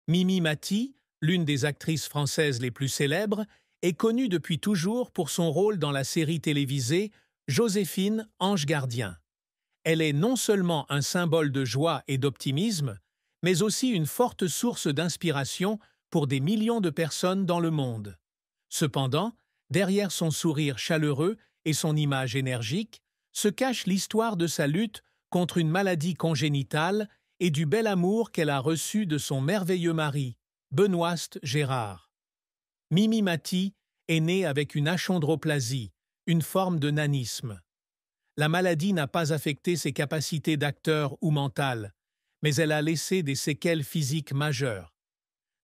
Mimi Mati, l'une des actrices françaises les plus célèbres, est connue depuis toujours pour son rôle dans la série télévisée Joséphine, ange gardien. Elle est non seulement un symbole de joie et d'optimisme, mais aussi une forte source d'inspiration pour des millions de personnes dans le monde. Cependant, derrière son sourire chaleureux et son image énergique, se cache l'histoire de sa lutte contre une maladie congénitale et du bel amour qu'elle a reçu de son merveilleux mari, Benoît Gérard. Mimi Mati est née avec une achondroplasie, une forme de nanisme. La maladie n'a pas affecté ses capacités d'acteur ou mentales, mais elle a laissé des séquelles physiques majeures.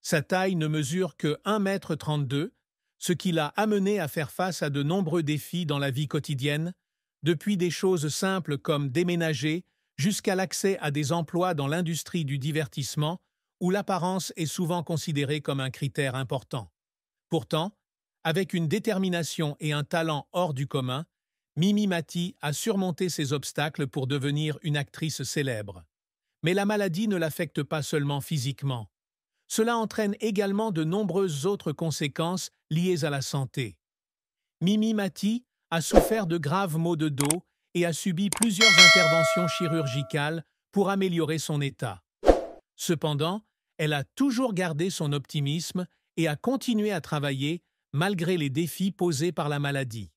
Sa taille ne mesure que 1,32 m, ce qui l'a amené à faire face à de nombreux défis dans la vie quotidienne, depuis des choses simples comme déménager jusqu'à l'accès à des emplois dans l'industrie du divertissement où l'apparence est souvent considérée comme un critère important. Pourtant, avec une détermination et un talent hors du commun, Mimi Mati a surmonté ces obstacles pour devenir une actrice célèbre. Mais la maladie ne l'affecte pas seulement physiquement. Cela entraîne également de nombreuses autres conséquences liées à la santé. Mimi Mati a souffert de graves maux de dos et a subi plusieurs interventions chirurgicales pour améliorer son état. Cependant, elle a toujours gardé son optimisme et a continué à travailler malgré les défis posés par la maladie.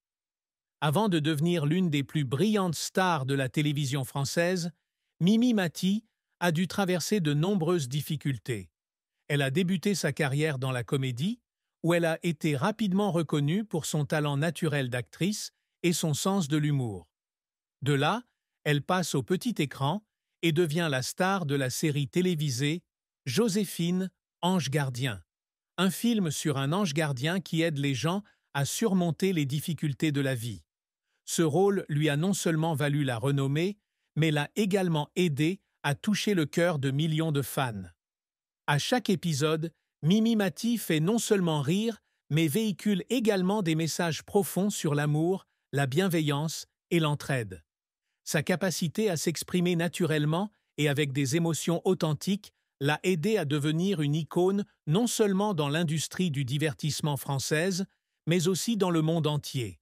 Avant de devenir l'une des plus brillantes stars de la télévision française, Mimi Mati a dû traverser de nombreuses difficultés. Elle a débuté sa carrière dans la comédie, où elle a été rapidement reconnue pour son talent naturel d'actrice et son sens de l'humour. De là, elle passe au petit écran et devient la star de la série télévisée Joséphine, ange gardien, un film sur un ange gardien qui aide les gens à surmonter les difficultés de la vie. Ce rôle lui a non seulement valu la renommée, mais l'a également aidé à toucher le cœur de millions de fans. À chaque épisode, Mimi Mati fait non seulement rire, mais véhicule également des messages profonds sur l'amour, la bienveillance et l'entraide. Sa capacité à s'exprimer naturellement et avec des émotions authentiques l'a aidé à devenir une icône non seulement dans l'industrie du divertissement française, mais aussi dans le monde entier.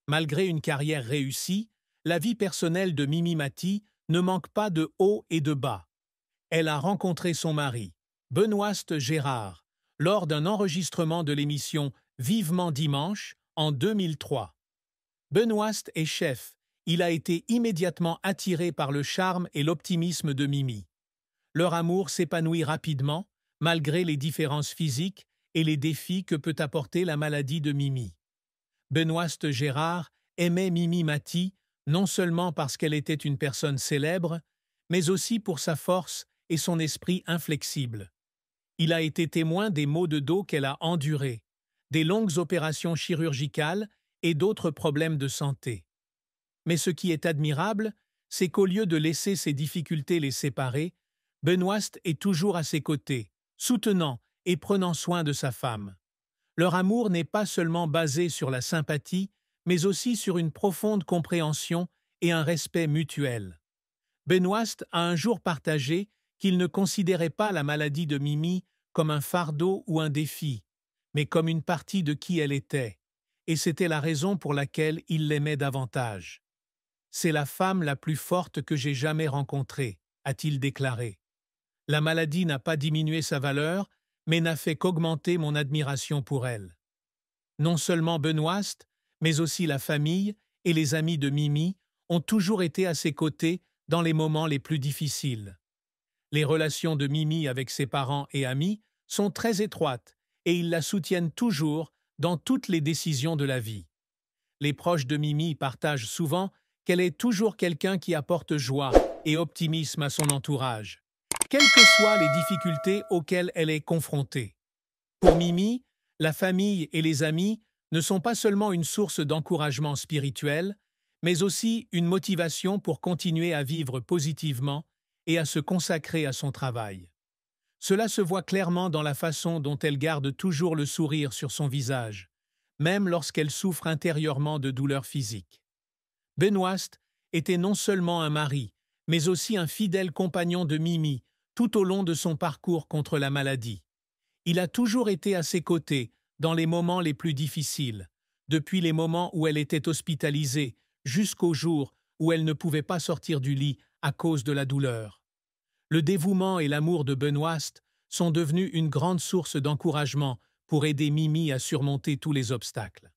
Malgré une carrière réussie, la vie personnelle de Mimi Mati ne manque pas de hauts et de bas. Elle a rencontré son mari, Benoît Gérard, lors d'un enregistrement de l'émission Vivement Dimanche en 2003. Benoît est chef. Il a été immédiatement attiré par le charme et l'optimisme de Mimi. Leur amour s'épanouit rapidement, malgré les différences physiques et les défis que peut apporter la maladie de Mimi. Benoît Gérard aimait Mimi Mati non seulement parce qu'elle était une personne célèbre, mais aussi pour sa force et son esprit inflexible. Il a été témoin des maux de dos qu'elle a endurés, des longues opérations chirurgicales et d'autres problèmes de santé. Mais ce qui est admirable, c'est qu'au lieu de laisser ces difficultés les séparer, Benoît est toujours à ses côtés, soutenant et prenant soin de sa femme. Leur amour n'est pas seulement basé sur la sympathie, mais aussi sur une profonde compréhension et un respect mutuel. Benoît a un jour partagé qu'il ne considérait pas la maladie de Mimi comme un fardeau ou un défi, mais comme une partie de qui elle était, et c'était la raison pour laquelle il l'aimait davantage. « C'est la femme la plus forte que j'ai jamais rencontrée », a-t-il déclaré. La maladie n'a pas diminué sa valeur, mais n'a fait qu'augmenter mon admiration pour elle. Non seulement Benoît, mais aussi la famille et les amis de Mimi ont toujours été à ses côtés dans les moments les plus difficiles. Les relations de Mimi avec ses parents et amis sont très étroites et ils la soutiennent toujours dans toutes les décisions de la vie. Les proches de Mimi partagent souvent qu'elle est toujours quelqu'un qui apporte joie et optimisme à son entourage, quelles que soient les difficultés auxquelles elle est confrontée. Pour Mimi, la famille et les amis ne sont pas seulement une source d'encouragement spirituel, mais aussi une motivation pour continuer à vivre positivement et à se consacrer à son travail. Cela se voit clairement dans la façon dont elle garde toujours le sourire sur son visage, même lorsqu'elle souffre intérieurement de douleurs physiques. Benoît était non seulement un mari, mais aussi un fidèle compagnon de Mimi, tout au long de son parcours contre la maladie. Il a toujours été à ses côtés dans les moments les plus difficiles, depuis les moments où elle était hospitalisée jusqu'au jour où elle ne pouvait pas sortir du lit à cause de la douleur. Le dévouement et l'amour de Benoît sont devenus une grande source d'encouragement pour aider Mimi à surmonter tous les obstacles.